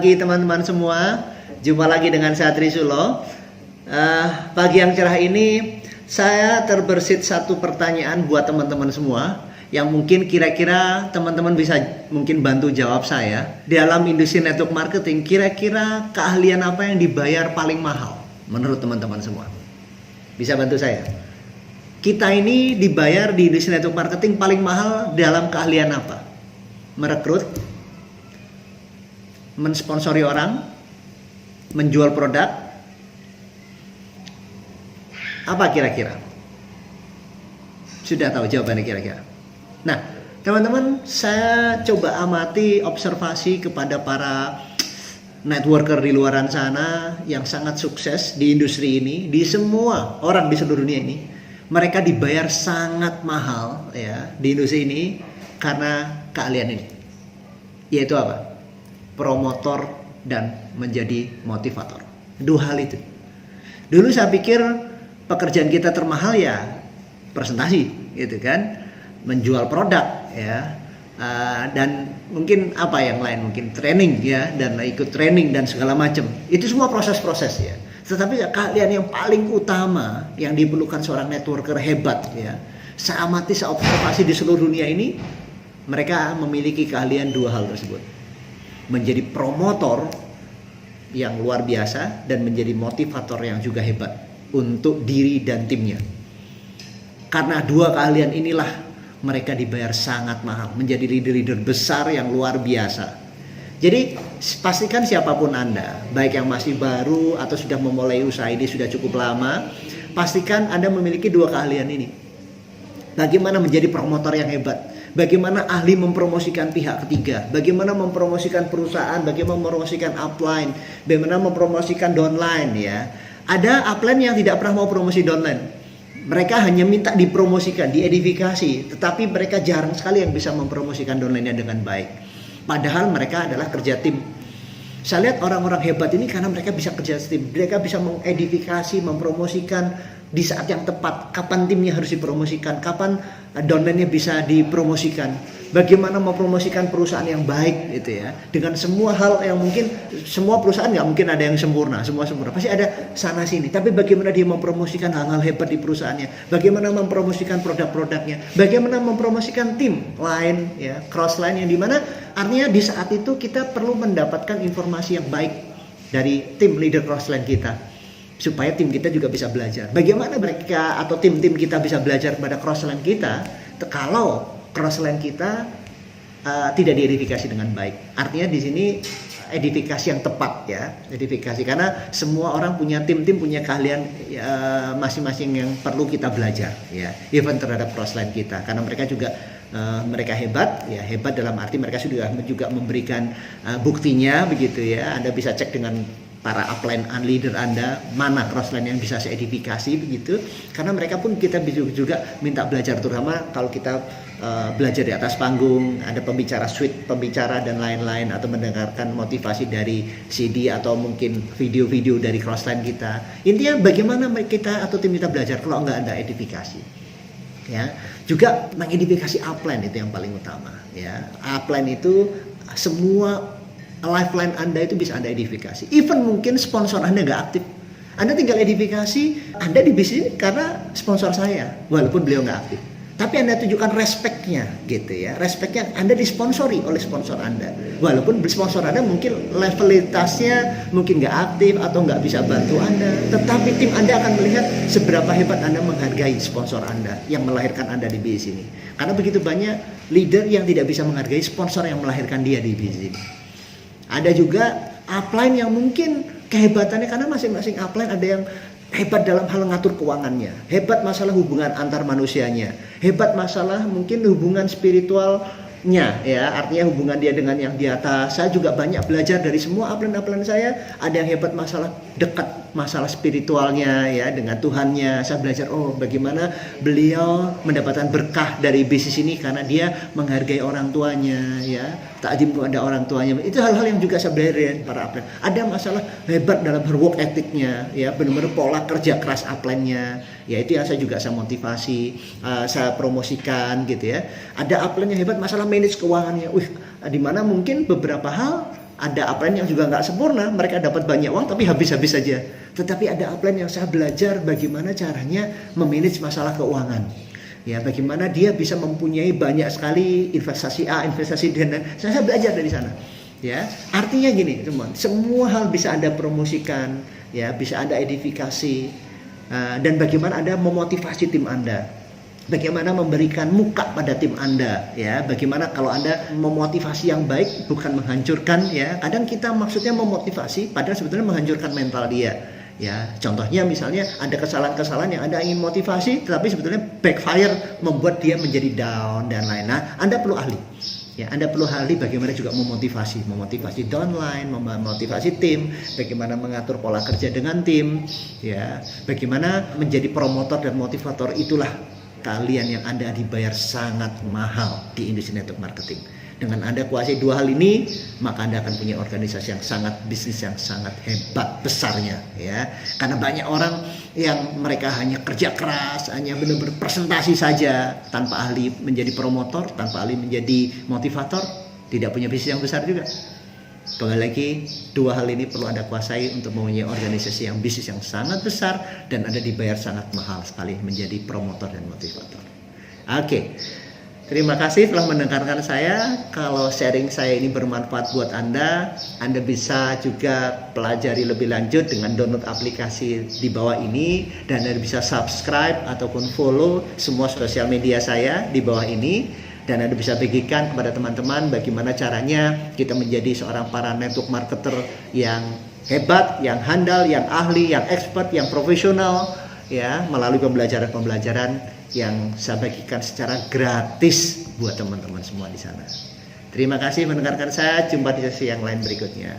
pagi teman-teman semua. Jumpa lagi dengan saya Trisulo. Pagi yang cerah ini saya terbersit satu pertanyaan buat teman-teman semua yang mungkin kira-kira teman-teman bisa mungkin bantu jawab saya. Dalam industri network marketing, kira-kira keahlian apa yang dibayar paling mahal menurut teman-teman semua? Bisa bantu saya? Kita ini dibayar di industri network marketing paling mahal dalam keahlian apa? Merekrut, mensponsori orang, menjual produk, apa kira-kira? Sudah tahu jawabannya kira-kira? Nah, teman-teman, saya coba amati observasi kepada para networker di luaran sana yang sangat sukses di industri ini, di semua orang di seluruh dunia ini. Mereka dibayar sangat mahal ya di industri ini karena keahlian ini. Yaitu apa? Promotor dan menjadi motivator. Dua hal itu. Dulu saya pikir pekerjaan kita termahal ya presentasi, gitu kan, menjual produk ya, dan mungkin apa yang lain, mungkin training ya, dan ikut training dan segala macam. Itu semua proses-proses ya. Tetapi keahlian yang paling utama yang diperlukan seorang networker hebat ya, saya amati, saya observasi di seluruh dunia ini, mereka memiliki keahlian dua hal tersebut. Menjadi promotor yang luar biasa dan menjadi motivator yang juga hebat untuk diri dan timnya. Karena dua keahlian inilah mereka dibayar sangat mahal, menjadi leader-leader besar yang luar biasa. Jadi pastikan siapapun Anda, baik yang masih baru atau sudah memulai usaha ini sudah cukup lama, pastikan Anda memiliki dua keahlian ini. Bagaimana menjadi promotor yang hebat, bagaimana ahli mempromosikan pihak ketiga, bagaimana mempromosikan perusahaan, bagaimana mempromosikan upline, bagaimana mempromosikan downline ya. Ada upline yang tidak pernah mau promosi downline. Mereka hanya minta dipromosikan, diedifikasi, tetapi mereka jarang sekali yang bisa mempromosikan downline-nya dengan baik. Padahal mereka adalah kerja tim. Saya lihat orang-orang hebat ini karena mereka bisa kerja tim, mereka bisa mengedifikasi, mempromosikan di saat yang tepat, kapan timnya harus dipromosikan, kapan downline-nya bisa dipromosikan, bagaimana mempromosikan perusahaan yang baik gitu ya, dengan semua hal yang mungkin, semua perusahaan nggak mungkin ada yang sempurna, semua sempurna, pasti ada sana sini, tapi bagaimana dia mempromosikan hal-hal hebat di perusahaannya, bagaimana mempromosikan produk-produknya, bagaimana mempromosikan tim lain ya, cross line, yang dimana artinya di saat itu kita perlu mendapatkan informasi yang baik dari tim leader cross line kita, supaya tim kita juga bisa belajar. Bagaimana mereka atau tim-tim kita bisa belajar kepada crossline kita kalau crossline kita tidak diedifikasi dengan baik. Artinya di sini edifikasi yang tepat ya, edifikasi, karena semua orang punya tim-tim, punya keahlian masing-masing yang perlu kita belajar ya, even terhadap crossline kita, karena mereka juga mereka hebat ya, hebat dalam arti mereka sudah juga memberikan buktinya begitu ya. Anda bisa cek dengan para upline leader Anda, mana crossline yang bisa saya edifikasi begitu, karena mereka pun kita juga minta belajar, terutama kalau kita belajar di atas panggung, ada pembicara, suite pembicara dan lain-lain, atau mendengarkan motivasi dari CD atau mungkin video-video dari crossline kita. Intinya bagaimana kita atau tim kita belajar kalau nggak ada edifikasi ya. Juga mengedifikasi upline itu yang paling utama ya. Upline itu semua lifeline Anda itu bisa Anda edifikasi. Even mungkin sponsor Anda nggak aktif, Anda tinggal edifikasi, Anda di bisnis karena sponsor saya, walaupun beliau nggak aktif. Tapi Anda tunjukkan respeknya gitu ya. Respeknya Anda disponsori oleh sponsor Anda, walaupun sponsor Anda mungkin levelitasnya mungkin nggak aktif atau nggak bisa bantu Anda. Tetapi tim Anda akan melihat seberapa hebat Anda menghargai sponsor Anda yang melahirkan Anda di bisnis ini. Karena begitu banyak leader yang tidak bisa menghargai sponsor yang melahirkan dia di bisnis ini. Ada juga upline yang mungkin kehebatannya, karena masing-masing upline ada yang hebat dalam hal ngatur keuangannya, hebat masalah hubungan antar manusianya, hebat masalah mungkin hubungan spiritualnya ya, artinya hubungan dia dengan yang di atas. Saya juga banyak belajar dari semua upline-upline saya, ada yang hebat masalah dekat, masalah spiritualnya ya, dengan Tuhannya. Saya belajar bagaimana beliau mendapatkan berkah dari bisnis ini karena dia menghargai orang tuanya ya, takdim kepada orang tuanya. Itu hal-hal yang juga saya belajar dari para upline. Ada masalah hebat dalam work ethicnya ya, benar-benar pola kerja keras upline-nya ya, itu yang saya motivasi, saya promosikan gitu ya. Ada upline yang hebat masalah manage keuangannya, di mana mungkin beberapa hal Ada upline yang juga nggak sempurna, mereka dapat banyak uang tapi habis-habis saja. Tetapi ada upline yang saya belajar bagaimana caranya memanage masalah keuangan. Ya, bagaimana dia bisa mempunyai banyak sekali investasi A, investasi D, dan saya belajar dari sana. Ya, artinya gini, teman, semua hal bisa Anda promosikan, ya, bisa Anda edifikasi, dan bagaimana Anda memotivasi tim Anda. Bagaimana memberikan muka pada tim Anda, ya. Bagaimana kalau Anda memotivasi yang baik, bukan menghancurkan, ya. Kadang kita maksudnya memotivasi, padahal sebetulnya menghancurkan mental dia, ya. Contohnya misalnya ada kesalahan-kesalahan yang Anda ingin motivasi, tetapi sebetulnya backfire, membuat dia menjadi down dan lain. Nah, Anda perlu ahli, ya. Anda perlu ahli bagaimana juga memotivasi downline, memotivasi tim, bagaimana mengatur pola kerja dengan tim, ya. Bagaimana menjadi promotor dan motivator. Itulah kalian yang Anda dibayar sangat mahal di industri network marketing. Dengan Anda kuasai dua hal ini, maka Anda akan punya organisasi yang sangat, bisnis yang sangat hebat besarnya, ya. Karena banyak orang yang mereka hanya kerja keras, hanya benar-benar presentasi saja, tanpa ahli menjadi promotor, tanpa ahli menjadi motivator, tidak punya bisnis yang besar juga. Sekali lagi, dua hal ini perlu Anda kuasai untuk mempunyai organisasi yang bisnis yang sangat besar dan Anda dibayar sangat mahal sekali menjadi promotor dan motivator. Oke, terima kasih telah mendengarkan saya. Kalau sharing saya ini bermanfaat buat Anda bisa juga pelajari lebih lanjut dengan download aplikasi di bawah ini, dan Anda bisa subscribe ataupun follow semua sosial media saya di bawah ini. Dan Anda bisa bagikan kepada teman-teman bagaimana caranya kita menjadi seorang para network marketer yang hebat, yang handal, yang ahli, yang expert, yang profesional, ya, melalui pembelajaran-pembelajaran yang saya bagikan secara gratis buat teman-teman semua di sana. Terima kasih mendengarkan saya, jumpa di sesi yang lain berikutnya.